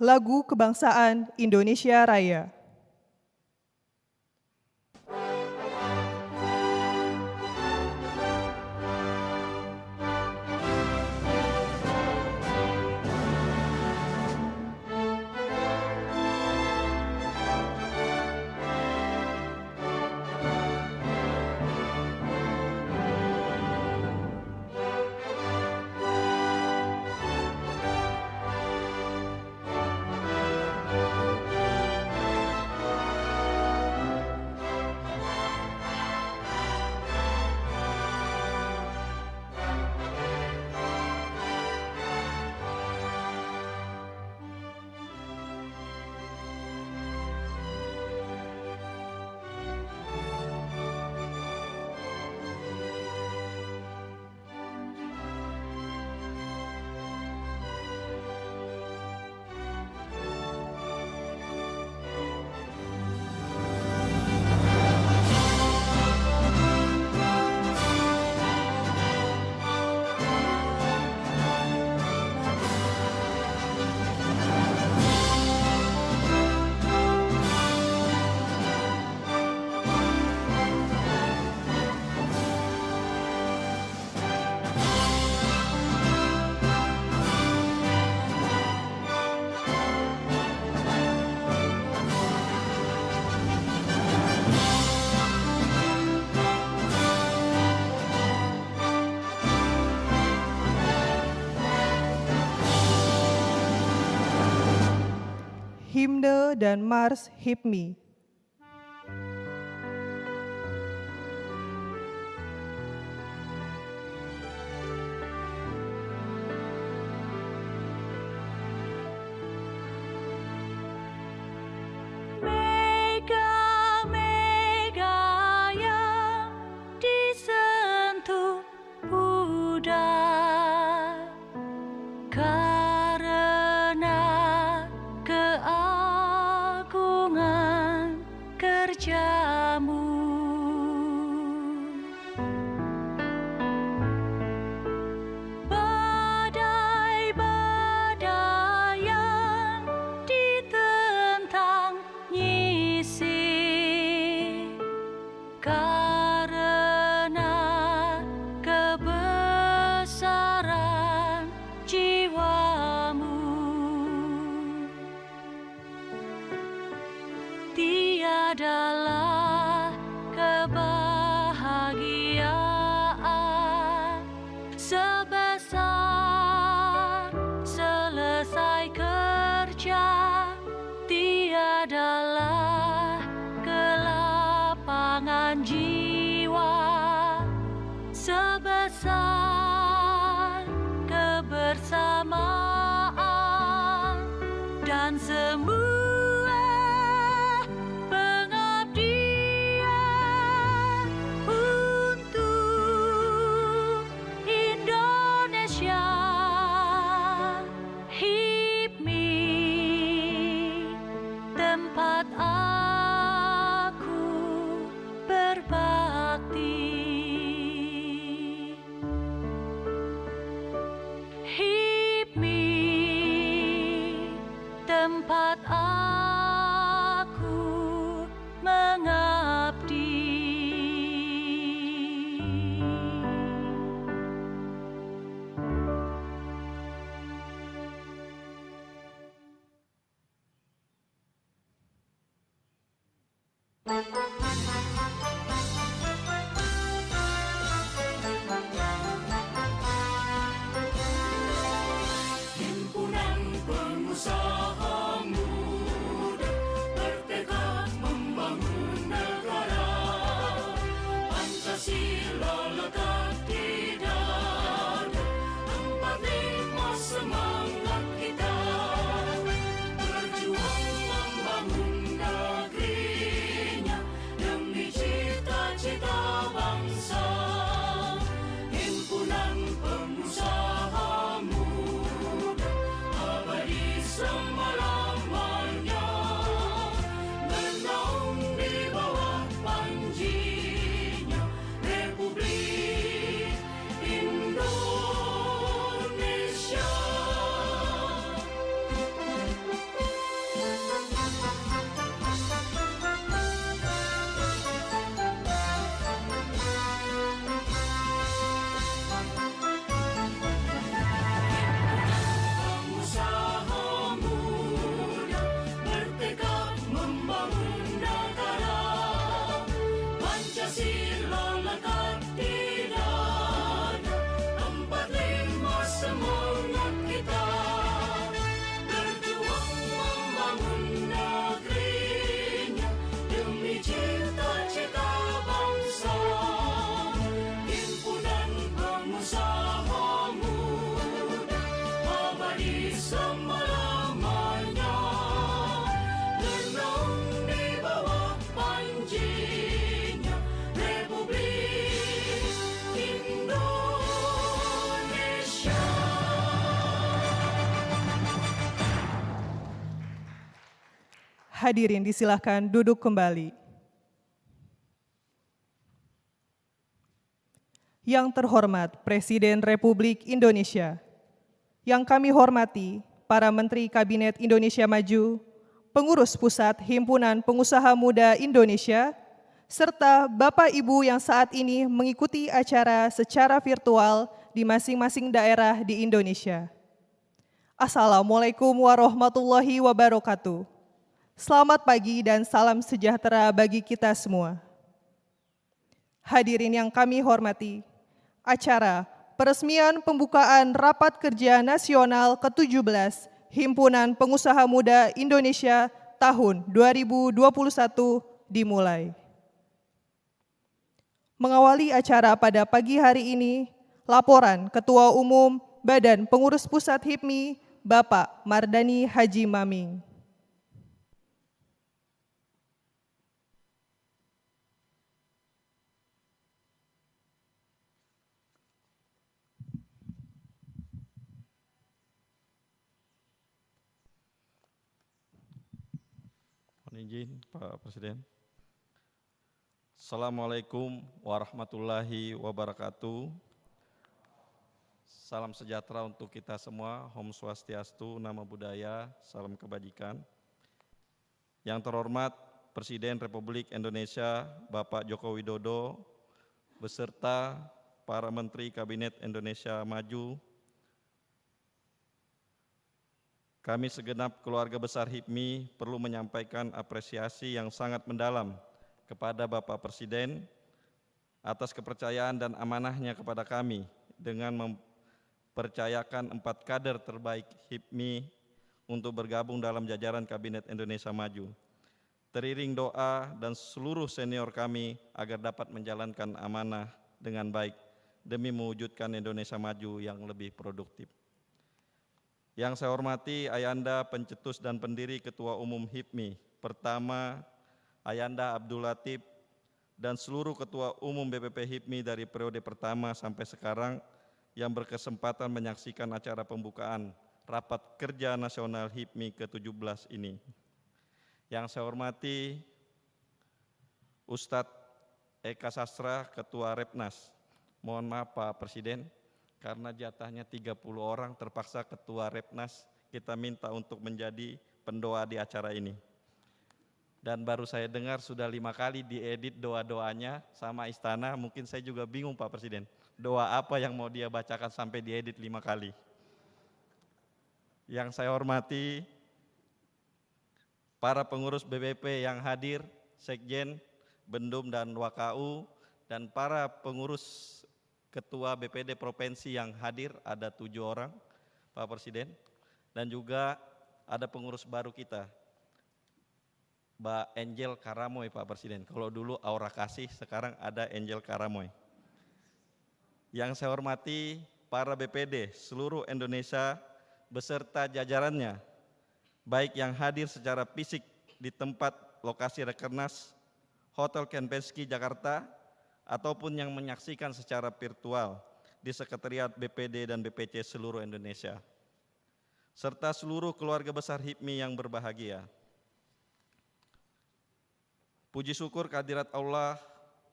Lagu Kebangsaan Indonesia Raya. Himne dan Mars HIPMI. Mega-mega yang disentuh pudar karena keagungan kerjamu. Badai-badai yang ditentang nyisi karena kebesaran jiwamu. Tiadalah kebahagiaan sebesar selesai kerja, tiadalah kelapangan jiwa sebesar kebersamaan dan semua untuk Indonesia. HIPMI, tempat aku berbakti. HIPMI, tempat aku mengabdi. Himpunan pengusaha muda bertekad membangun negara. Pancasila lekat di dada, 45 semangat kita. Berjuang membangun negerinya demi Hadirin disilahkan duduk kembali. Yang terhormat Presiden Republik Indonesia, yang kami hormati para Menteri Kabinet Indonesia Maju, pengurus pusat Himpunan Pengusaha Muda Indonesia, serta Bapak Ibu yang saat ini mengikuti acara secara virtual di masing-masing daerah di Indonesia. Assalamualaikum warahmatullahi wabarakatuh. Selamat pagi dan salam sejahtera bagi kita semua. Hadirin yang kami hormati, acara peresmian pembukaan Rapat Kerja Nasional ke-17 Himpunan Pengusaha Muda Indonesia tahun 2021 dimulai. Mengawali acara pada pagi hari ini, laporan Ketua Umum Badan Pengurus Pusat HIPMI, Bapak Mardani Haji Maming. Mohon izin Pak Presiden. Assalamualaikum warahmatullahi wabarakatuh. Salam sejahtera untuk kita semua. Om Swastiastu, Namo Buddhaya, salam kebajikan. Yang terhormat Presiden Republik Indonesia Bapak Joko Widodo beserta para Menteri Kabinet Indonesia Maju, kami segenap keluarga besar HIPMI perlu menyampaikan apresiasi yang sangat mendalam kepada Bapak Presiden atas kepercayaan dan amanahnya kepada kami dengan mempercayakan 4 kader terbaik HIPMI untuk bergabung dalam jajaran Kabinet Indonesia Maju. Teriring doa dan seluruh senior kami agar dapat menjalankan amanah dengan baik demi mewujudkan Indonesia Maju yang lebih produktif. Yang saya hormati Ayanda pencetus dan pendiri Ketua Umum HIPMI, pertama Ayanda Abdul Latif dan seluruh Ketua Umum BPP HIPMI dari periode pertama sampai sekarang yang berkesempatan menyaksikan acara pembukaan Rapat Kerja Nasional HIPMI ke-17 ini. Yang saya hormati Ustadz Eka Sastra, Ketua Repnas. Mohon maaf Pak Presiden, karena jatahnya 30 orang terpaksa Ketua Repnas kita minta untuk menjadi pendoa di acara ini. Dan baru saya dengar sudah 5 kali diedit doa-doanya sama istana, mungkin saya juga bingung Pak Presiden, doa apa yang mau dia bacakan sampai diedit 5 kali. Yang saya hormati para pengurus BPP yang hadir, Sekjen, Bendum dan WKU, dan para pengurus Ketua BPD Provinsi yang hadir, ada 7 orang Pak Presiden, dan juga ada pengurus baru kita, Mbak Angel Karamoy Pak Presiden. Kalau dulu Aura Kasih, sekarang ada Angel Karamoy. Yang saya hormati para BPD seluruh Indonesia beserta jajarannya, baik yang hadir secara fisik di tempat lokasi Rakernas Hotel Kempinski Jakarta, ataupun yang menyaksikan secara virtual di Sekretariat BPD dan BPC seluruh Indonesia, serta seluruh keluarga besar HIPMI yang berbahagia. Puji syukur kehadirat Allah,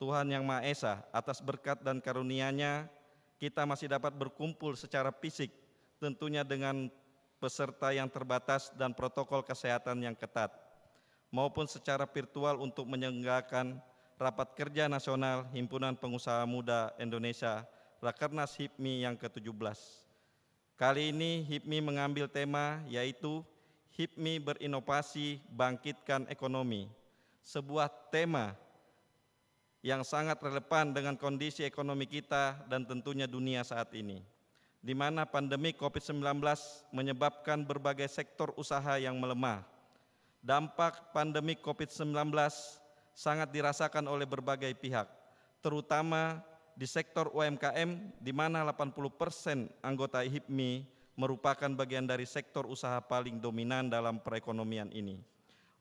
Tuhan Yang Maha Esa, atas berkat dan karunia-Nya kita masih dapat berkumpul secara fisik, tentunya dengan peserta yang terbatas dan protokol kesehatan yang ketat, maupun secara virtual untuk menyelenggarakan Rapat Kerja Nasional Himpunan Pengusaha Muda Indonesia Rakernas HIPMI yang ke-17. Kali ini HIPMI mengambil tema yaitu HIPMI berinovasi bangkitkan ekonomi, sebuah tema yang sangat relevan dengan kondisi ekonomi kita dan tentunya dunia saat ini, di mana pandemi COVID-19 menyebabkan berbagai sektor usaha yang melemah. Dampak pandemi COVID-19 sangat dirasakan oleh berbagai pihak, terutama di sektor UMKM, di mana 80% anggota HIPMI merupakan bagian dari sektor usaha paling dominan dalam perekonomian ini.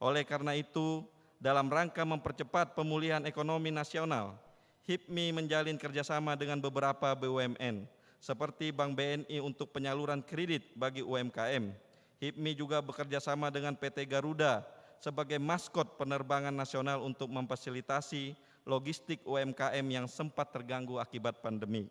Oleh karena itu, dalam rangka mempercepat pemulihan ekonomi nasional, HIPMI menjalin kerjasama dengan beberapa BUMN, seperti Bank BNI untuk penyaluran kredit bagi UMKM. HIPMI juga bekerja sama dengan PT Garuda sebagai maskot penerbangan nasional untuk memfasilitasi logistik UMKM yang sempat terganggu akibat pandemi.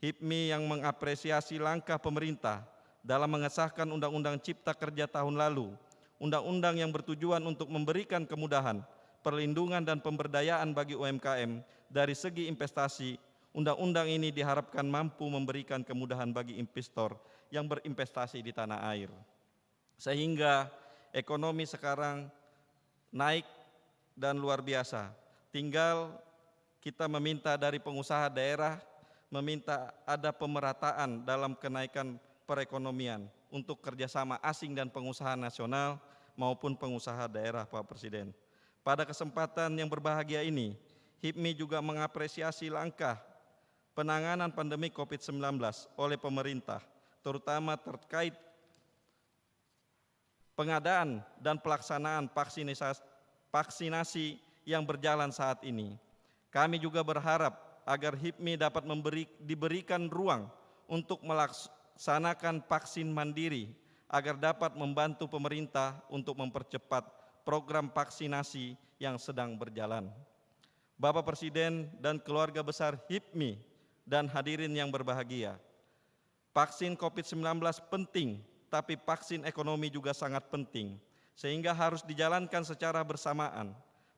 HIPMI yang mengapresiasi langkah pemerintah dalam mengesahkan Undang-Undang Cipta Kerja tahun lalu, undang-undang yang bertujuan untuk memberikan kemudahan, perlindungan dan pemberdayaan bagi UMKM dari segi investasi. Undang-undang ini diharapkan mampu memberikan kemudahan bagi investor yang berinvestasi di tanah air. Sehingga ekonomi sekarang naik dan luar biasa. Tinggal kita meminta dari pengusaha daerah, meminta ada pemerataan dalam kenaikan perekonomian untuk kerjasama asing dan pengusaha nasional maupun pengusaha daerah, Pak Presiden. Pada kesempatan yang berbahagia ini, HIPMI juga mengapresiasi langkah penanganan pandemi COVID-19 oleh pemerintah, terutama terkait pengadaan dan pelaksanaan vaksinasi yang berjalan saat ini. Kami juga berharap agar HIPMI dapat diberikan ruang untuk melaksanakan vaksin mandiri agar dapat membantu pemerintah untuk mempercepat program vaksinasi yang sedang berjalan. Bapak Presiden dan keluarga besar HIPMI dan hadirin yang berbahagia, vaksin COVID-19 penting, tapi vaksin ekonomi juga sangat penting, sehingga harus dijalankan secara bersamaan.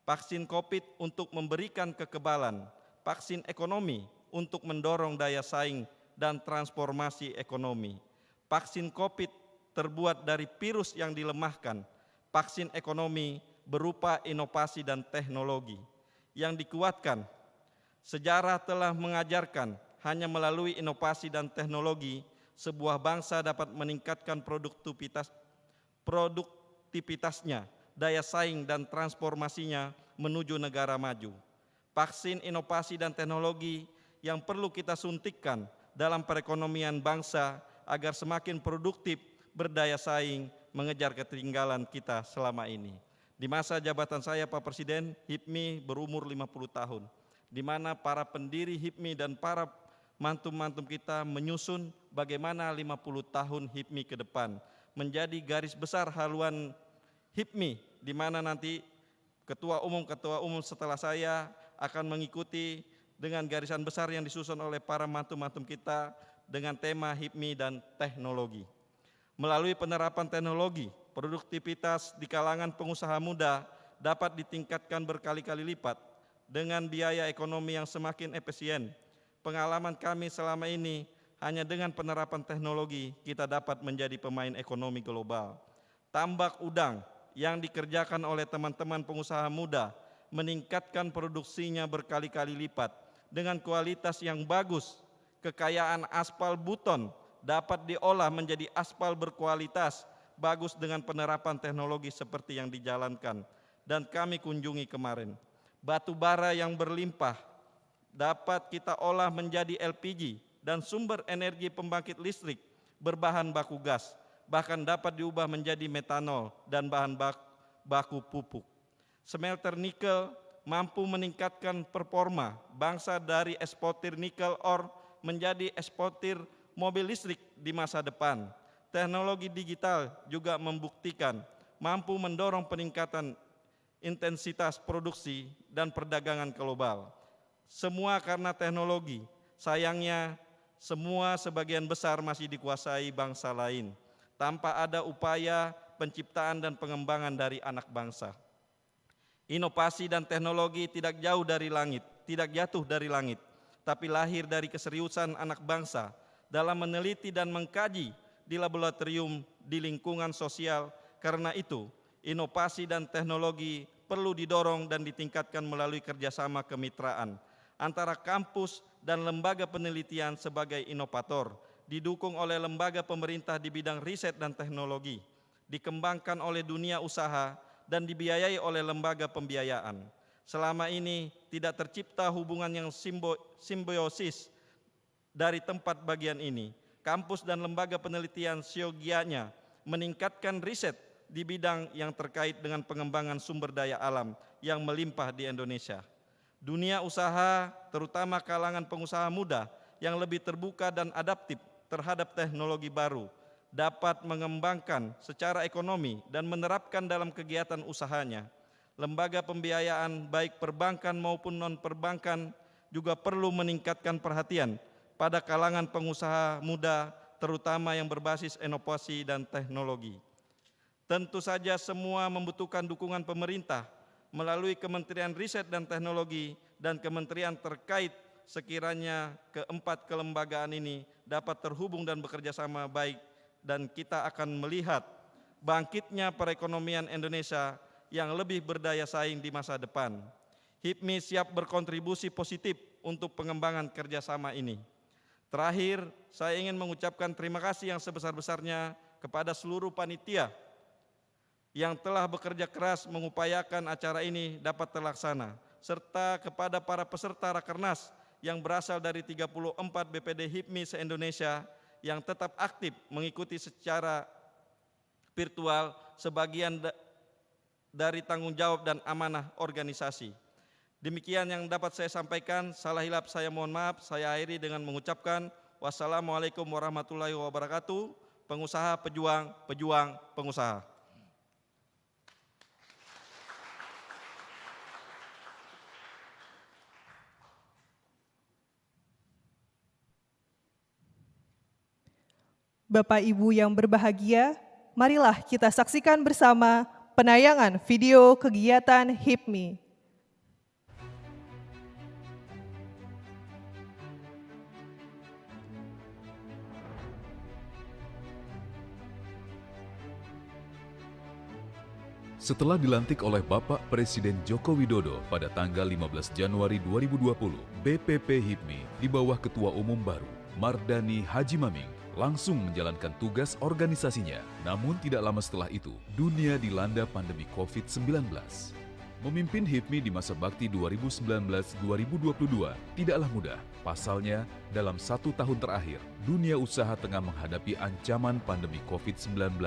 Vaksin COVID untuk memberikan kekebalan, vaksin ekonomi untuk mendorong daya saing dan transformasi ekonomi. Vaksin COVID terbuat dari virus yang dilemahkan, vaksin ekonomi berupa inovasi dan teknologi yang dikuatkan. Sejarah telah mengajarkan hanya melalui inovasi dan teknologi sebuah bangsa dapat meningkatkan produktivitasnya, daya saing dan transformasinya menuju negara maju. Vaksin, inovasi dan teknologi yang perlu kita suntikkan dalam perekonomian bangsa agar semakin produktif, berdaya saing, mengejar ketertinggalan kita selama ini. Di masa jabatan saya, Pak Presiden, HIPMI berumur 50 tahun, di mana para pendiri HIPMI dan para mantum-mantum kita menyusun bagaimana 50 tahun HIPMI ke depan, menjadi garis besar haluan HIPMI, di mana nanti ketua umum setelah saya akan mengikuti dengan garisan besar yang disusun oleh para mantum-mantum kita dengan tema HIPMI dan teknologi. Melalui penerapan teknologi, produktivitas di kalangan pengusaha muda dapat ditingkatkan berkali-kali lipat dengan biaya ekonomi yang semakin efisien. Pengalaman kami selama ini hanya dengan penerapan teknologi kita dapat menjadi pemain ekonomi global. Tambak udang yang dikerjakan oleh teman-teman pengusaha muda meningkatkan produksinya berkali-kali lipat dengan kualitas yang bagus. Kekayaan aspal Buton dapat diolah menjadi aspal berkualitas bagus dengan penerapan teknologi seperti yang dijalankan dan kami kunjungi kemarin. Batu bara yang berlimpah dapat kita olah menjadi LPG dan sumber energi pembangkit listrik berbahan baku gas, bahkan dapat diubah menjadi metanol dan bahan baku pupuk. Smelter nikel mampu meningkatkan performa bangsa dari eksportir nikel ore menjadi eksportir mobil listrik di masa depan. Teknologi digital juga membuktikan mampu mendorong peningkatan intensitas produksi dan perdagangan global. Semua karena teknologi. Sayangnya semua sebagian besar masih dikuasai bangsa lain tanpa ada upaya penciptaan dan pengembangan dari anak bangsa. Inovasi dan teknologi tidak jauh dari langit, tidak jatuh dari langit, tapi lahir dari keseriusan anak bangsa dalam meneliti dan mengkaji di laboratorium di lingkungan sosial. Karena itu, inovasi dan teknologi perlu didorong dan ditingkatkan melalui kerjasama kemitraan antara kampus dan lembaga penelitian sebagai inovator, didukung oleh lembaga pemerintah di bidang riset dan teknologi, dikembangkan oleh dunia usaha dan dibiayai oleh lembaga pembiayaan. Selama ini tidak tercipta hubungan yang simbiosis dari tempat bagian ini. Kampus dan lembaga penelitian siogianya meningkatkan riset di bidang yang terkait dengan pengembangan sumber daya alam yang melimpah di Indonesia. Dunia usaha, terutama kalangan pengusaha muda yang lebih terbuka dan adaptif terhadap teknologi baru, dapat mengembangkan secara ekonomi dan menerapkan dalam kegiatan usahanya. Lembaga pembiayaan baik perbankan maupun non-perbankan juga perlu meningkatkan perhatian pada kalangan pengusaha muda, terutama yang berbasis inovasi dan teknologi. Tentu saja semua membutuhkan dukungan pemerintah melalui Kementerian Riset dan Teknologi dan kementerian terkait sekiranya keempat kelembagaan ini dapat terhubung dan bekerja sama baik, dan kita akan melihat bangkitnya perekonomian Indonesia yang lebih berdaya saing di masa depan. HIPMI siap berkontribusi positif untuk pengembangan kerjasama ini. Terakhir, saya ingin mengucapkan terima kasih yang sebesar-besarnya kepada seluruh panitia yang telah bekerja keras mengupayakan acara ini dapat terlaksana, serta kepada para peserta Rakernas yang berasal dari 34 BPD HIPMI se-Indonesia yang tetap aktif mengikuti secara virtual sebagian dari tanggung jawab dan amanah organisasi. Demikian yang dapat saya sampaikan. Salah hilap saya mohon maaf. Saya akhiri dengan mengucapkan wassalamualaikum warahmatullahi wabarakatuh. Pengusaha, pejuang, pejuang, pengusaha. Bapak Ibu yang berbahagia, marilah kita saksikan bersama penayangan video kegiatan HIPMI. Setelah dilantik oleh Bapak Presiden Joko Widodo pada tanggal 15 Januari 2020, BPP HIPMI di bawah Ketua Umum baru, Mardani Haji Maming, langsung menjalankan tugas organisasinya. Namun tidak lama setelah itu, dunia dilanda pandemi COVID-19. Memimpin HIPMI di masa bakti 2019-2022 tidaklah mudah. Pasalnya, dalam 1 tahun terakhir, dunia usaha tengah menghadapi ancaman pandemi COVID-19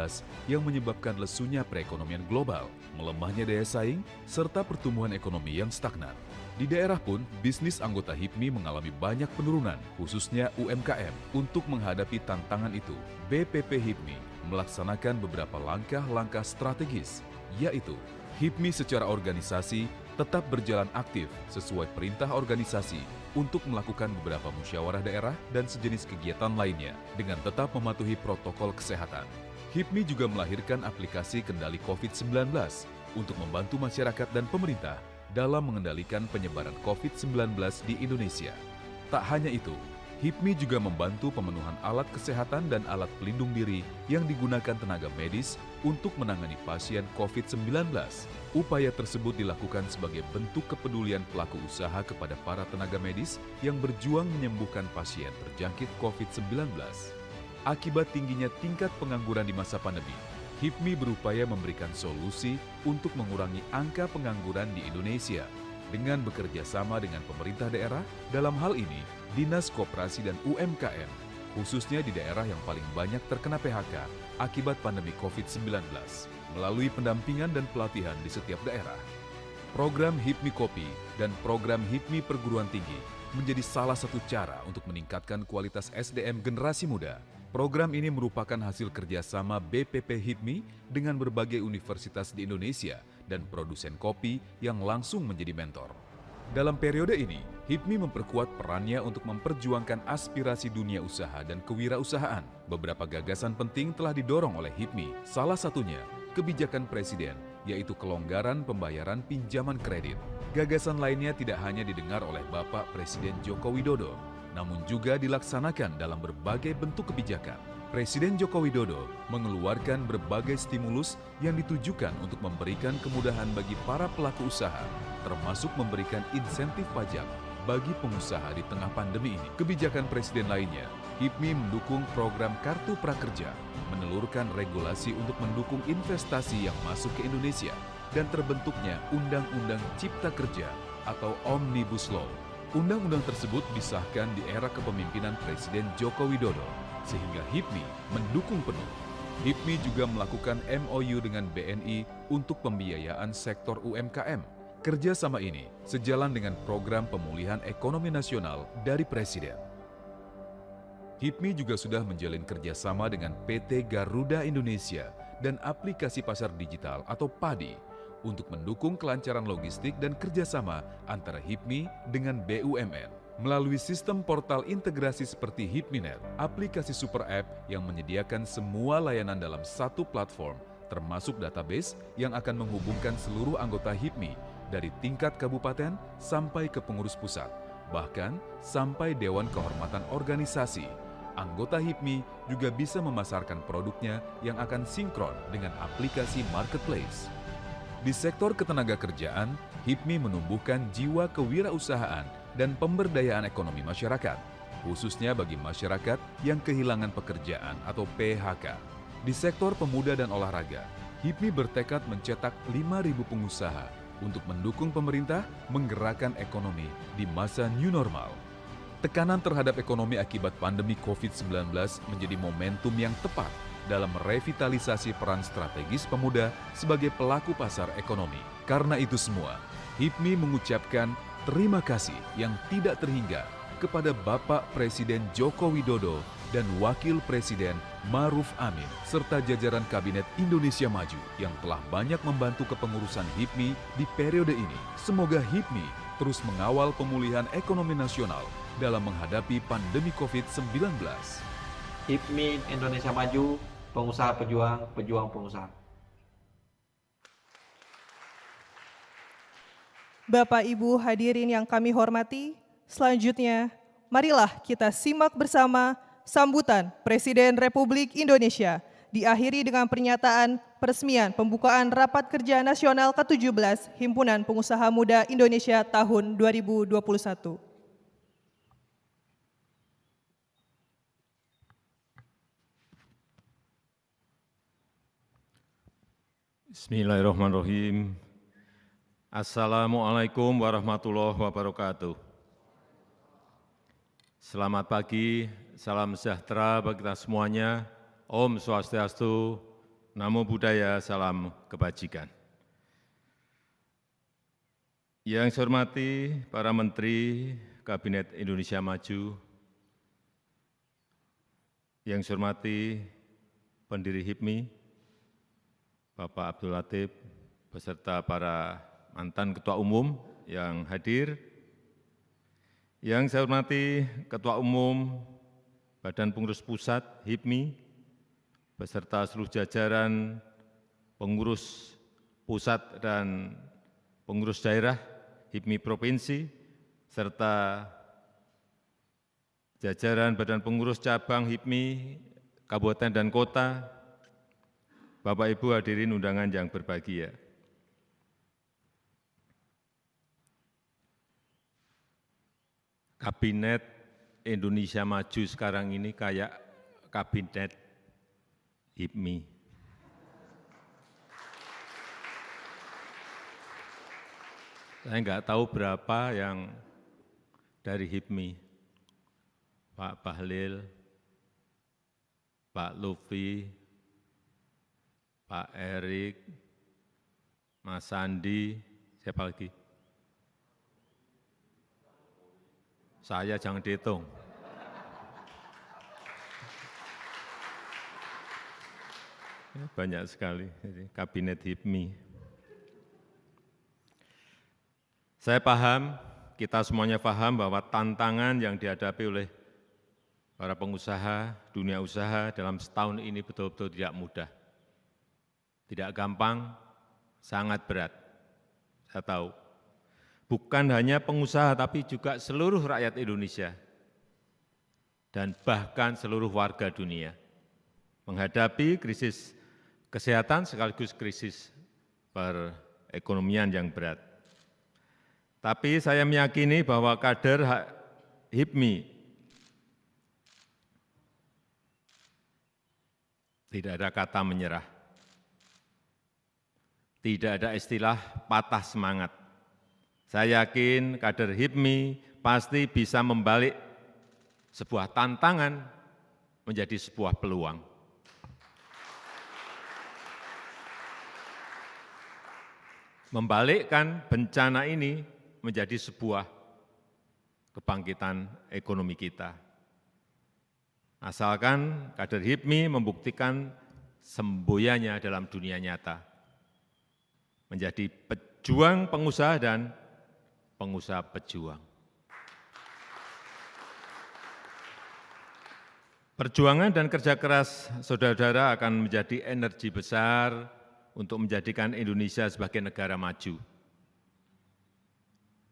yang menyebabkan lesunya perekonomian global, melemahnya daya saing, serta pertumbuhan ekonomi yang stagnan. Di daerah pun, bisnis anggota HIPMI mengalami banyak penurunan, khususnya UMKM. Untuk menghadapi tantangan itu, BPP HIPMI melaksanakan beberapa langkah-langkah strategis, yaitu HIPMI secara organisasi tetap berjalan aktif sesuai perintah organisasi untuk melakukan beberapa musyawarah daerah dan sejenis kegiatan lainnya dengan tetap mematuhi protokol kesehatan. HIPMI juga melahirkan aplikasi kendali COVID-19 untuk membantu masyarakat dan pemerintah dalam mengendalikan penyebaran COVID-19 di Indonesia. Tak hanya itu, HIPMI juga membantu pemenuhan alat kesehatan dan alat pelindung diri yang digunakan tenaga medis untuk menangani pasien COVID-19. Upaya tersebut dilakukan sebagai bentuk kepedulian pelaku usaha kepada para tenaga medis yang berjuang menyembuhkan pasien terjangkit COVID-19. Akibat tingginya tingkat pengangguran di masa pandemi, HIPMI berupaya memberikan solusi untuk mengurangi angka pengangguran di Indonesia dengan bekerja sama dengan pemerintah daerah, dalam hal ini Dinas Koperasi dan UMKM, khususnya di daerah yang paling banyak terkena PHK akibat pandemi COVID-19, melalui pendampingan dan pelatihan di setiap daerah. Program HIPMI Kopi dan program HIPMI Perguruan Tinggi menjadi salah satu cara untuk meningkatkan kualitas SDM generasi muda. Program ini merupakan hasil kerjasama BPP HIPMI dengan berbagai universitas di Indonesia dan produsen kopi yang langsung menjadi mentor. Dalam periode ini, HIPMI memperkuat perannya untuk memperjuangkan aspirasi dunia usaha dan kewirausahaan. Beberapa gagasan penting telah didorong oleh HIPMI, salah satunya kebijakan Presiden, yaitu kelonggaran pembayaran pinjaman kredit. Gagasan lainnya tidak hanya didengar oleh Bapak Presiden Joko Widodo, namun juga dilaksanakan dalam berbagai bentuk kebijakan. Presiden Joko Widodo mengeluarkan berbagai stimulus yang ditujukan untuk memberikan kemudahan bagi para pelaku usaha, termasuk memberikan insentif pajak bagi pengusaha di tengah pandemi ini. Kebijakan Presiden lainnya, HIPMI mendukung program Kartu Prakerja, menelurkan regulasi untuk mendukung investasi yang masuk ke Indonesia, dan terbentuknya Undang-Undang Cipta Kerja atau Omnibus Law. Undang-undang tersebut disahkan di era kepemimpinan Presiden Joko Widodo, sehingga HIPMI mendukung penuh. HIPMI juga melakukan MOU dengan BNI untuk pembiayaan sektor UMKM. Kerjasama ini sejalan dengan program pemulihan ekonomi nasional dari Presiden. HIPMI juga sudah menjalin kerjasama dengan PT Garuda Indonesia dan aplikasi pasar digital atau PADI untuk mendukung kelancaran logistik dan kerjasama antara HIPMI dengan BUMN. Melalui sistem portal integrasi seperti HIPMINet, aplikasi super app yang menyediakan semua layanan dalam satu platform, termasuk database yang akan menghubungkan seluruh anggota HIPMI dari tingkat kabupaten sampai ke pengurus pusat, bahkan sampai Dewan Kehormatan Organisasi. Anggota HIPMI juga bisa memasarkan produknya yang akan sinkron dengan aplikasi marketplace. Di sektor ketenagakerjaan, HIPMI menumbuhkan jiwa kewirausahaan dan pemberdayaan ekonomi masyarakat, khususnya bagi masyarakat yang kehilangan pekerjaan atau PHK. Di sektor pemuda dan olahraga, HIPMI bertekad mencetak 5.000 pengusaha untuk mendukung pemerintah menggerakkan ekonomi di masa new normal. Tekanan terhadap ekonomi akibat pandemi COVID-19 menjadi momentum yang tepat dalam merevitalisasi peran strategis pemuda sebagai pelaku pasar ekonomi. Karena itu semua, HIPMI mengucapkan terima kasih yang tidak terhingga kepada Bapak Presiden Joko Widodo dan Wakil Presiden Ma'ruf Amin, serta jajaran Kabinet Indonesia Maju yang telah banyak membantu kepengurusan HIPMI di periode ini. Semoga HIPMI terus mengawal pemulihan ekonomi nasional dalam menghadapi pandemi COVID-19. HIPMI Indonesia Maju, pengusaha pejuang, pejuang pengusaha. Bapak Ibu hadirin yang kami hormati, selanjutnya marilah kita simak bersama sambutan Presiden Republik Indonesia diakhiri dengan pernyataan peresmian pembukaan Rapat Kerja Nasional ke-17 Himpunan Pengusaha Muda Indonesia tahun 2021. Bismillahirrahmanirrahim. Assalamualaikum warahmatullahi wabarakatuh. Selamat pagi, salam sejahtera bagi kita semuanya. Om Swastiastu, Namo Buddhaya, salam kebajikan. Yang saya hormati para Menteri Kabinet Indonesia Maju, yang saya hormati pendiri HIPMI, Bapak Abdul Latif, beserta para mantan Ketua Umum yang hadir, yang saya hormati Ketua Umum Badan Pengurus Pusat HIPMI, beserta seluruh jajaran pengurus pusat dan pengurus daerah HIPMI Provinsi, serta jajaran Badan Pengurus Cabang HIPMI Kabupaten dan Kota, Bapak Ibu hadirin undangan yang berbahagia. Kabinet Indonesia Maju sekarang ini kayak kabinet HIPMI. Saya nggak tahu berapa yang dari HIPMI. Pak Bahlil, Pak Lutfi, Pak Erik, Mas Sandi, siapa lagi? Saya jangan dihitung. Banyak sekali kabinet HIPMI. Saya paham, kita semuanya paham bahwa tantangan yang dihadapi oleh para pengusaha, dunia usaha dalam setahun ini betul-betul tidak mudah. Tidak gampang, sangat berat. Saya tahu. Bukan hanya pengusaha, tapi juga seluruh rakyat Indonesia dan bahkan seluruh warga dunia menghadapi krisis kesehatan sekaligus krisis perekonomian yang berat. Tapi saya meyakini bahwa kader HIPMI tidak ada kata menyerah, tidak ada istilah patah semangat. Saya yakin kader HIPMI pasti bisa membalik sebuah tantangan menjadi sebuah peluang. Membalikkan bencana ini menjadi sebuah kebangkitan ekonomi kita. Asalkan kader HIPMI membuktikan semboyannya dalam dunia nyata, menjadi pejuang pengusaha dan pengusaha pejuang. Perjuangan dan kerja keras saudara-saudara akan menjadi energi besar untuk menjadikan Indonesia sebagai negara maju.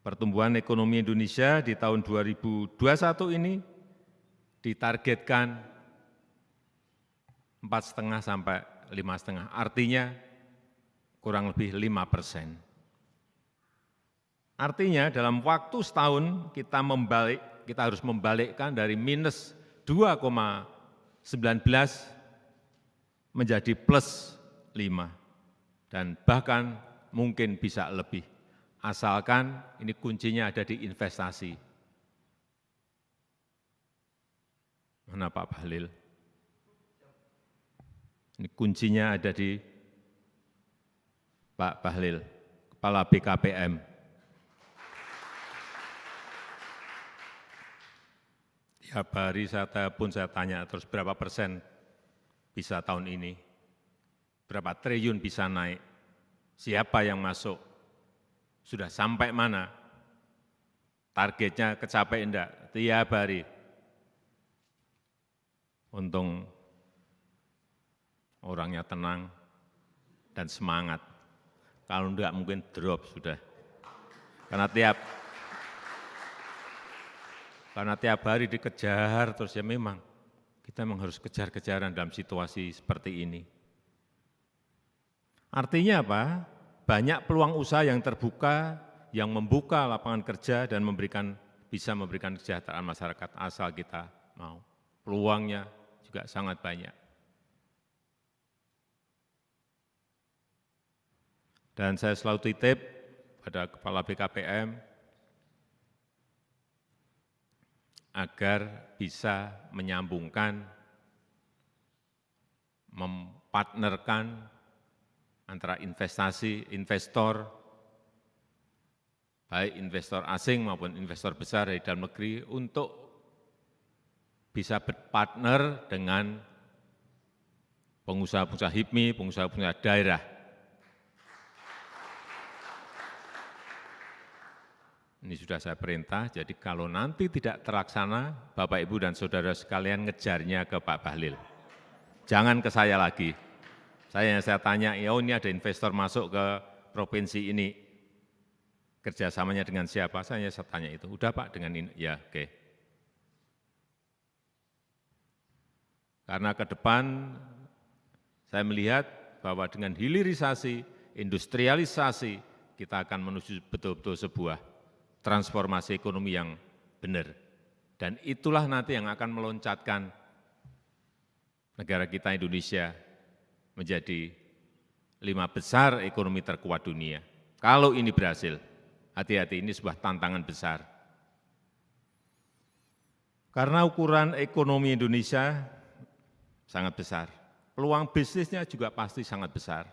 Pertumbuhan ekonomi Indonesia di tahun 2021 ini ditargetkan 4,5 sampai 5,5, artinya kurang lebih 5%. Artinya dalam waktu setahun kita harus membalikkan dari minus 2,19 menjadi plus 5, dan bahkan mungkin bisa lebih, asalkan ini kuncinya ada di investasi. Mana Pak Bahlil? Ini kuncinya ada di Pak Bahlil, Kepala BKPM. Tiap hari saya tanya terus berapa persen bisa tahun ini, berapa triliun bisa naik, siapa yang masuk, sudah sampai mana, targetnya kecapai enggak, tiap hari. Untung orangnya tenang dan semangat. Kalau enggak mungkin drop sudah. Karena tiap hari dikejar terus, ya memang kita memang harus kejar-kejaran dalam situasi seperti ini. Artinya apa? Banyak peluang usaha yang terbuka, yang membuka lapangan kerja dan bisa memberikan kesejahteraan masyarakat asal kita mau. Peluangnya juga sangat banyak. Dan saya selalu titip pada Kepala BKPM agar bisa menyambungkan, mempartnerkan antara investor, baik investor asing maupun investor besar dari dalam negeri, untuk bisa berpartner dengan pengusaha-pengusaha HIPMI, pengusaha-pengusaha daerah. Ini sudah saya perintah, jadi kalau nanti tidak terlaksana, Bapak, Ibu, dan Saudara sekalian ngejarnya ke Pak Bahlil. Jangan ke saya lagi. Saya tanya, oh ini ada investor masuk ke provinsi ini, kerjasamanya dengan siapa? Saya tanya itu, udah Pak dengan ini, ya oke. Karena ke depan saya melihat bahwa dengan hilirisasi, industrialisasi, kita akan menuju betul-betul sebuah transformasi ekonomi yang benar. Dan itulah nanti yang akan meloncatkan negara kita Indonesia menjadi 5 besar ekonomi terkuat dunia. Kalau ini berhasil, hati-hati, ini sebuah tantangan besar. Karena ukuran ekonomi Indonesia sangat besar, peluang bisnisnya juga pasti sangat besar.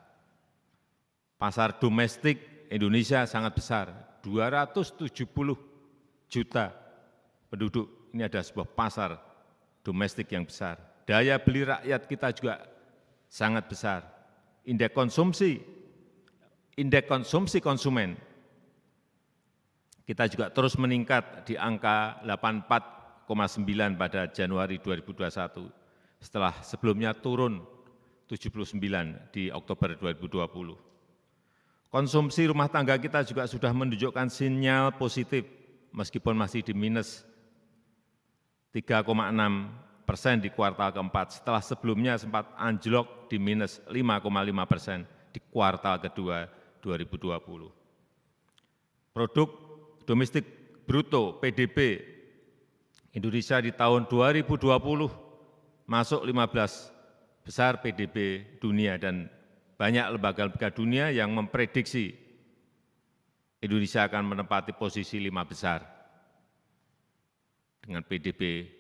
Pasar domestik Indonesia sangat besar, 270 juta penduduk. Ini ada sebuah pasar domestik yang besar. Daya beli rakyat kita juga sangat besar. Indeks konsumsi konsumen kita juga terus meningkat di angka 84,9 pada Januari 2021. Setelah sebelumnya turun 79 di Oktober 2020. Konsumsi rumah tangga kita juga sudah menunjukkan sinyal positif, meskipun masih di minus 3,6% di kuartal keempat, setelah sebelumnya sempat anjlok di minus 5,5% di kuartal kedua 2020. Produk domestik bruto (PDB) Indonesia di tahun 2020 masuk 15 besar PDB dunia, dan banyak lembaga-lembaga dunia yang memprediksi Indonesia akan menempati posisi 5 besar dengan PDB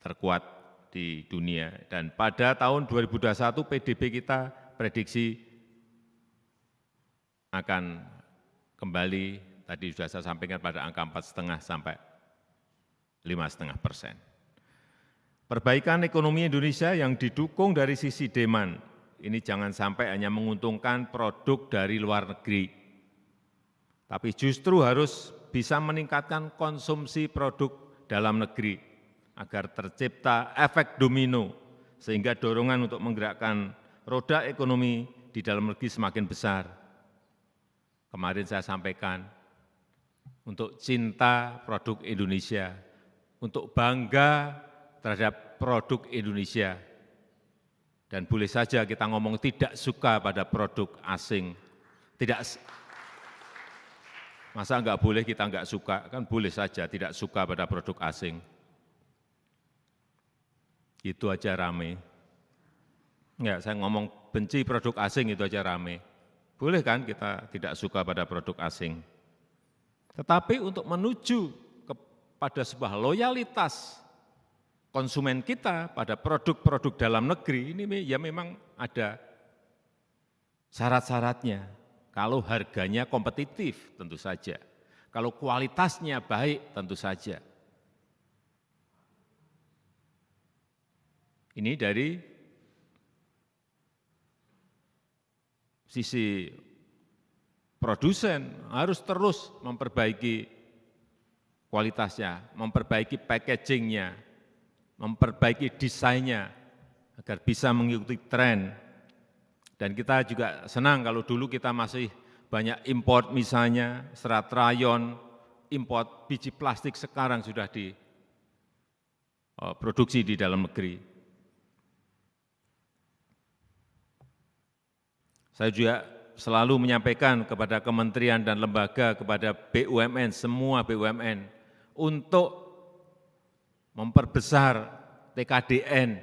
terkuat di dunia. Dan pada tahun 2021 PDB kita prediksi akan kembali, tadi sudah saya sampaikan, pada angka 4,5 sampai 5,5%. Perbaikan ekonomi Indonesia yang didukung dari sisi demand, ini jangan sampai hanya menguntungkan produk dari luar negeri, tapi justru harus bisa meningkatkan konsumsi produk dalam negeri agar tercipta efek domino sehingga dorongan untuk menggerakkan roda ekonomi di dalam negeri semakin besar. Kemarin saya sampaikan untuk cinta produk Indonesia, untuk bangga terhadap produk Indonesia. Dan boleh saja kita ngomong tidak suka pada produk asing. Masa enggak boleh kita enggak suka? Kan boleh saja tidak suka pada produk asing. Itu aja rame. Enggak, saya ngomong benci produk asing itu aja rame. Boleh kan kita tidak suka pada produk asing. Tetapi untuk menuju kepada sebuah loyalitas konsumen kita pada produk-produk dalam negeri, ini ya memang ada syarat-syaratnya. Kalau harganya kompetitif, tentu saja. Kalau kualitasnya baik, tentu saja. Ini dari sisi produsen harus terus memperbaiki kualitasnya, memperbaiki packagingnya, memperbaiki desainnya agar bisa mengikuti tren. Dan kita juga senang kalau dulu kita masih banyak import misalnya serat rayon, import biji plastik sekarang sudah diproduksi di dalam negeri. Saya juga selalu menyampaikan kepada kementerian dan lembaga, kepada BUMN, semua BUMN, untuk memperbesar TKDN,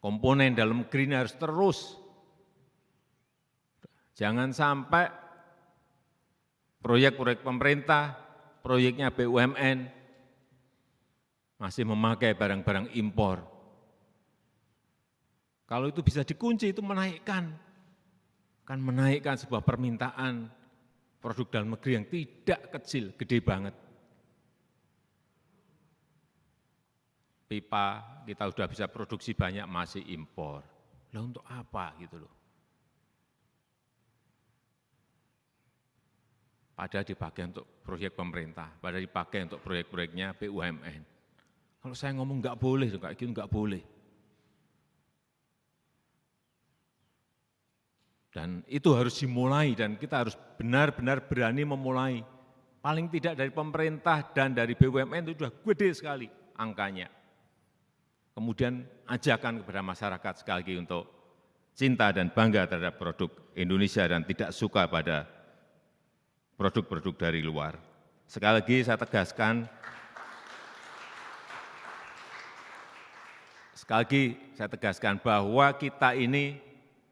komponen dalam negeri ini harus terus. Jangan sampai proyek-proyek pemerintah, proyeknya BUMN, masih memakai barang-barang impor. Kalau itu bisa dikunci, itu menaikkan sebuah permintaan produk dalam negeri yang tidak kecil, gede banget. Pipa kita sudah bisa produksi banyak, masih impor. Lah untuk apa gitu loh? Padahal dipakai untuk proyek pemerintah, padahal dipakai untuk proyek-proyeknya BUMN. Kalau saya ngomong nggak boleh, kayak gitu nggak boleh. Dan itu harus dimulai dan kita harus benar-benar berani memulai. Paling tidak dari pemerintah dan dari BUMN itu sudah gede sekali angkanya. Kemudian ajakan kepada masyarakat sekali lagi untuk cinta dan bangga terhadap produk Indonesia dan tidak suka pada produk-produk dari luar. Sekali lagi saya tegaskan bahwa kita ini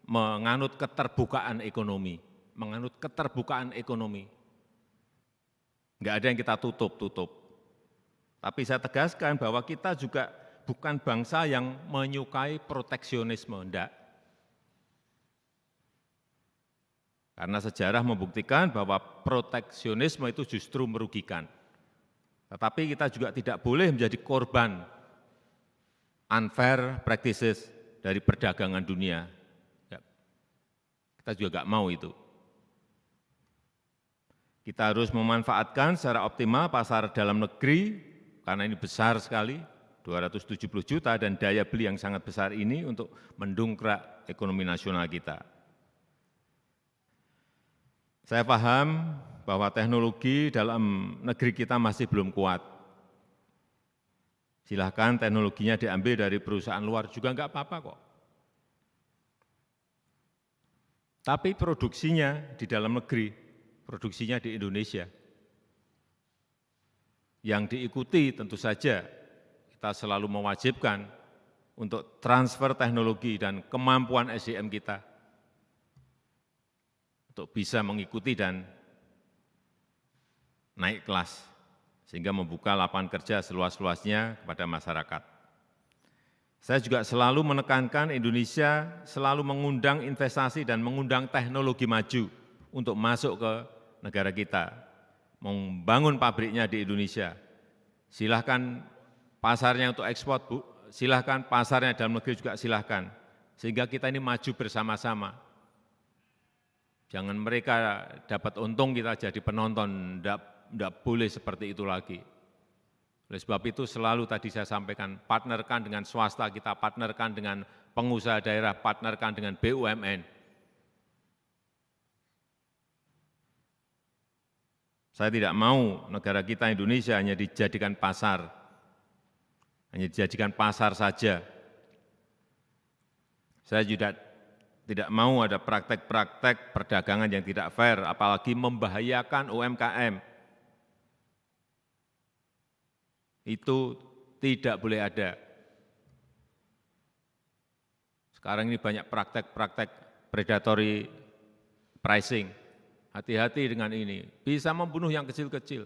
menganut keterbukaan ekonomi, Enggak ada yang kita tutup. Tapi saya tegaskan bahwa kita juga bukan bangsa yang menyukai proteksionisme, enggak. Karena sejarah membuktikan bahwa proteksionisme itu justru merugikan. Tetapi kita juga tidak boleh menjadi korban unfair practices dari perdagangan dunia. Kita juga enggak mau itu. Kita harus memanfaatkan secara optimal pasar dalam negeri, karena ini besar sekali, 270 juta, dan daya beli yang sangat besar ini untuk mendongkrak ekonomi nasional kita. Saya paham bahwa teknologi dalam negeri kita masih belum kuat. Silahkan teknologinya diambil dari perusahaan luar juga enggak apa-apa kok. Tapi produksinya di dalam negeri, produksinya di Indonesia. Yang diikuti tentu saja kita selalu mewajibkan untuk transfer teknologi dan kemampuan SDM kita untuk bisa mengikuti dan naik kelas, sehingga membuka lapangan kerja seluas-luasnya kepada masyarakat. Saya juga selalu menekankan Indonesia selalu mengundang investasi dan mengundang teknologi maju untuk masuk ke negara kita, membangun pabriknya di Indonesia. Silahkan pasarnya untuk ekspor, Bu. silahkan, pasarnya dalam negeri juga silahkan. Sehingga kita ini maju bersama-sama. Jangan mereka dapat untung, kita jadi penonton, tidak boleh seperti itu lagi. Oleh sebab itu selalu tadi saya sampaikan, partnerkan dengan swasta, kita partnerkan dengan pengusaha daerah, partnerkan dengan BUMN. Saya tidak mau negara kita Indonesia hanya dijadikan pasar saja. Saya juga tidak mau ada praktek-praktek perdagangan yang tidak fair, apalagi membahayakan UMKM. Itu tidak boleh ada. Sekarang ini banyak praktek-praktek predatory pricing. Hati-hati dengan ini, bisa membunuh yang kecil-kecil.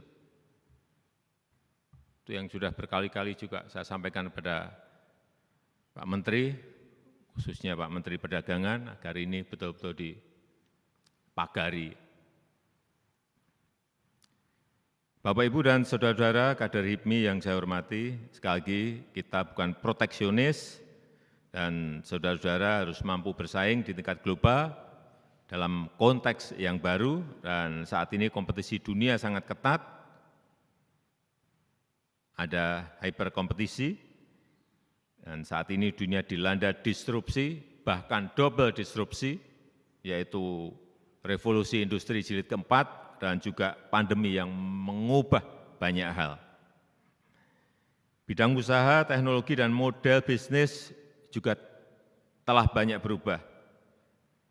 Itu yang sudah berkali-kali juga saya sampaikan kepada Pak Menteri, khususnya Pak Menteri Perdagangan, agar ini betul-betul dipagari. Bapak, Ibu, dan saudara-saudara kader HIPMI yang saya hormati, sekali lagi kita bukan proteksionis dan saudara-saudara harus mampu bersaing di tingkat global dalam konteks yang baru dan saat ini kompetisi dunia sangat ketat, ada hyperkompetisi dan saat ini dunia dilanda disrupsi, bahkan double disrupsi, yaitu revolusi industri jilid keempat, dan juga pandemi yang mengubah banyak hal. Bidang usaha, teknologi, dan model bisnis juga telah banyak berubah.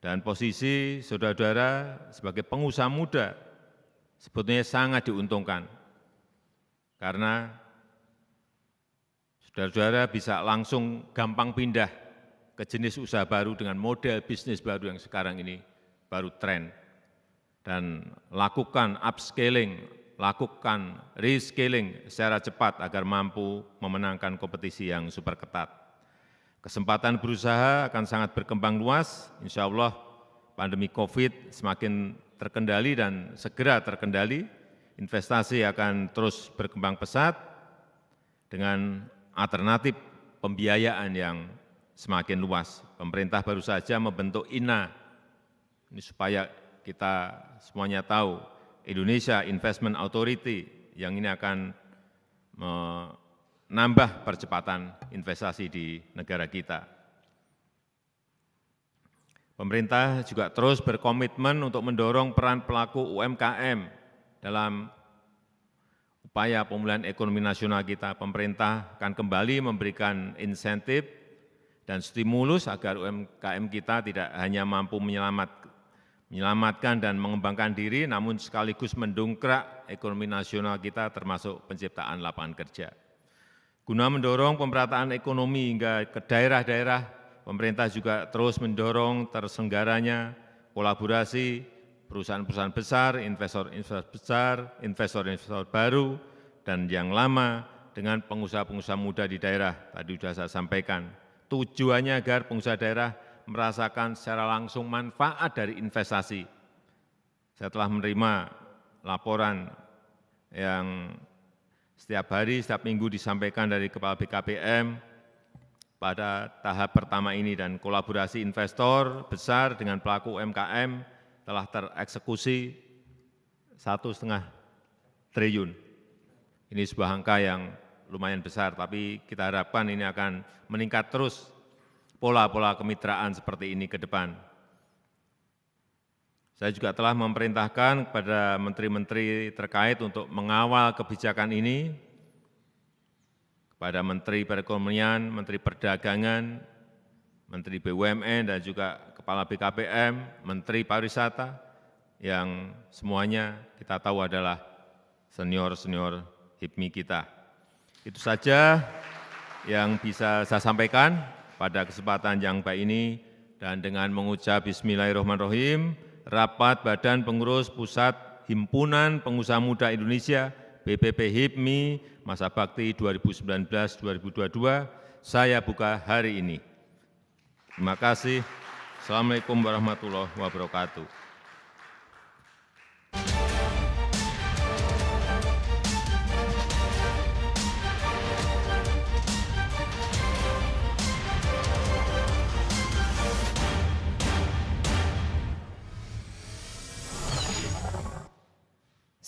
Dan posisi saudara-saudara sebagai pengusaha muda sebetulnya sangat diuntungkan. Karena saudara-saudara bisa langsung gampang pindah ke jenis usaha baru dengan model bisnis baru yang sekarang ini baru tren. Dan lakukan upscaling, lakukan rescaling secara cepat agar mampu memenangkan kompetisi yang super ketat. Kesempatan berusaha akan sangat berkembang luas, insya Allah pandemi COVID semakin terkendali dan segera terkendali, investasi akan terus berkembang pesat dengan alternatif pembiayaan yang semakin luas. Pemerintah baru saja membentuk INA, ini supaya kita semuanya tahu, Indonesia Investment Authority yang ini akan menambah percepatan investasi di negara kita. Pemerintah juga terus berkomitmen untuk mendorong peran pelaku UMKM dalam upaya pemulihan ekonomi nasional kita. Pemerintah akan kembali memberikan insentif dan stimulus agar UMKM kita tidak hanya mampu menyelamatkan dan mengembangkan diri, namun sekaligus mendongkrak ekonomi nasional kita termasuk penciptaan lapangan kerja. Guna mendorong pemerataan ekonomi hingga ke daerah-daerah, pemerintah juga terus mendorong terselenggaranya kolaborasi perusahaan-perusahaan besar, investor-investor besar, investor-investor baru, dan yang lama dengan pengusaha-pengusaha muda di daerah. Tadi sudah saya sampaikan, tujuannya agar pengusaha daerah merasakan secara langsung manfaat dari investasi. Saya telah menerima laporan yang setiap hari, setiap minggu disampaikan dari Kepala BKPM pada tahap pertama ini, dan kolaborasi investor besar dengan pelaku UMKM telah tereksekusi 1,5 triliun. Ini sebuah angka yang lumayan besar, tapi kita harapkan ini akan meningkat terus pola-pola kemitraan seperti ini ke depan. Saya juga telah memerintahkan kepada menteri-menteri terkait untuk mengawal kebijakan ini, kepada Menteri Perekonomian, Menteri Perdagangan, Menteri BUMN, dan juga Kepala BKPM, Menteri Pariwisata, yang semuanya kita tahu adalah senior-senior HIPMI kita. Itu saja yang bisa saya sampaikan pada kesempatan yang baik ini, dan dengan mengucap Bismillahirrahmanirrahim, rapat Badan Pengurus Pusat Himpunan Pengusaha Muda Indonesia BPP HIPMI masa bakti 2019-2022 saya buka hari ini. Terima kasih. Assalamualaikum warahmatullahi wabarakatuh.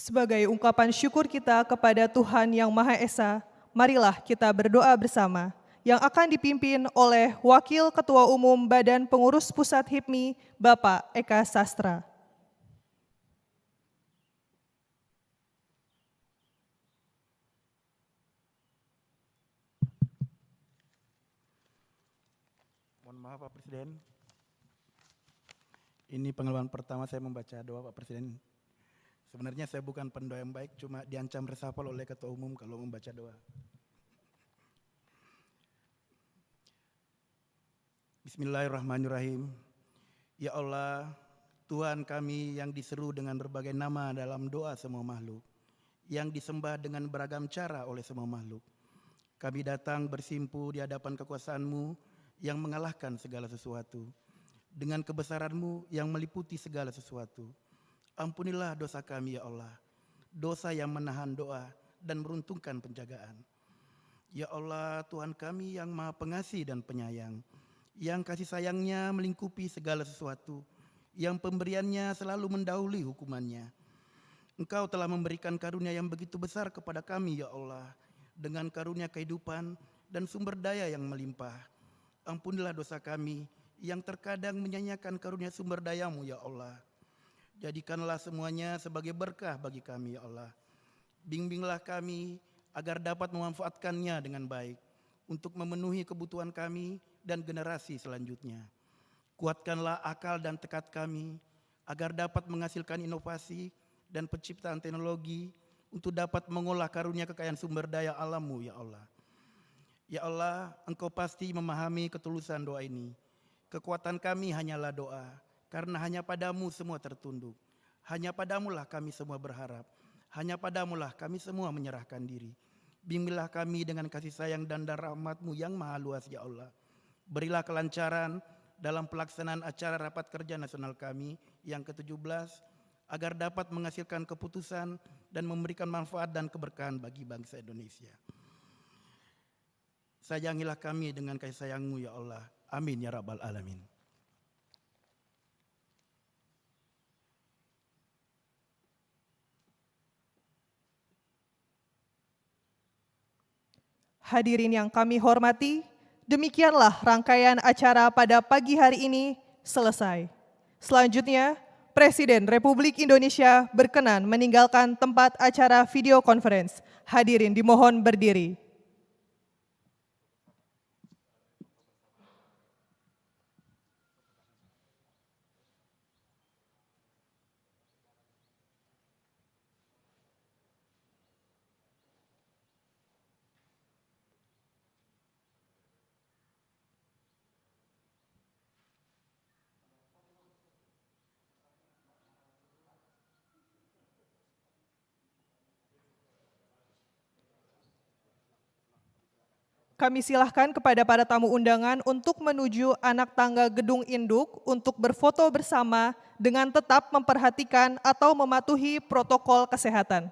Sebagai ungkapan syukur kita kepada Tuhan Yang Maha Esa, marilah kita berdoa bersama yang akan dipimpin oleh Wakil Ketua Umum Badan Pengurus Pusat HIPMI, Bapak Eka Sastra. Mohon maaf Pak Presiden. Ini pengalaman pertama saya membaca doa Pak Presiden. Sebenarnya saya bukan pendoa yang baik, cuma diancam reshuffle oleh Ketua Umum kalau membaca doa. Bismillahirrahmanirrahim. Ya Allah, Tuhan kami yang diseru dengan berbagai nama dalam doa semua makhluk, yang disembah dengan beragam cara oleh semua makhluk. Kami datang bersimpu di hadapan kekuasaan-Mu yang mengalahkan segala sesuatu, dengan kebesaran-Mu yang meliputi segala sesuatu. Ampunilah dosa kami ya Allah, dosa yang menahan doa dan meruntungkan penjagaan. Ya Allah, Tuhan kami yang Maha Pengasih dan Penyayang, yang kasih sayangnya melingkupi segala sesuatu, yang pemberiannya selalu mendahului hukumannya. Engkau telah memberikan karunia yang begitu besar kepada kami ya Allah, dengan karunia kehidupan dan sumber daya yang melimpah. Ampunilah dosa kami yang terkadang menyanyiakan karunia sumber daya-Mu ya Allah. Jadikanlah semuanya sebagai berkah bagi kami ya Allah. Bimbinglah kami agar dapat memanfaatkannya dengan baik untuk memenuhi kebutuhan kami dan generasi selanjutnya. Kuatkanlah akal dan tekad kami agar dapat menghasilkan inovasi dan penciptaan teknologi untuk dapat mengolah karunia kekayaan sumber daya alam-Mu ya Allah. Ya Allah, Engkau pasti memahami ketulusan doa ini. Kekuatan kami hanyalah doa, karena hanya Padamu semua tertunduk. Hanya Padamulah kami semua berharap. Hanya Padamulah kami semua menyerahkan diri. Bimbinglah kami dengan kasih sayang dan rahmat-Mu yang maha luas ya Allah. Berilah kelancaran dalam pelaksanaan acara rapat kerja nasional kami yang ke-17, agar dapat menghasilkan keputusan dan memberikan manfaat dan keberkahan bagi bangsa Indonesia. Sayangilah kami dengan kasih sayang-Mu ya Allah. Amin ya Rabbal Alamin. Hadirin yang kami hormati, demikianlah rangkaian acara pada pagi hari ini selesai. Selanjutnya, Presiden Republik Indonesia berkenan meninggalkan tempat acara video conference. Hadirin dimohon berdiri. Kami silahkan kepada para tamu undangan untuk menuju anak tangga gedung induk untuk berfoto bersama dengan tetap memperhatikan atau mematuhi protokol kesehatan.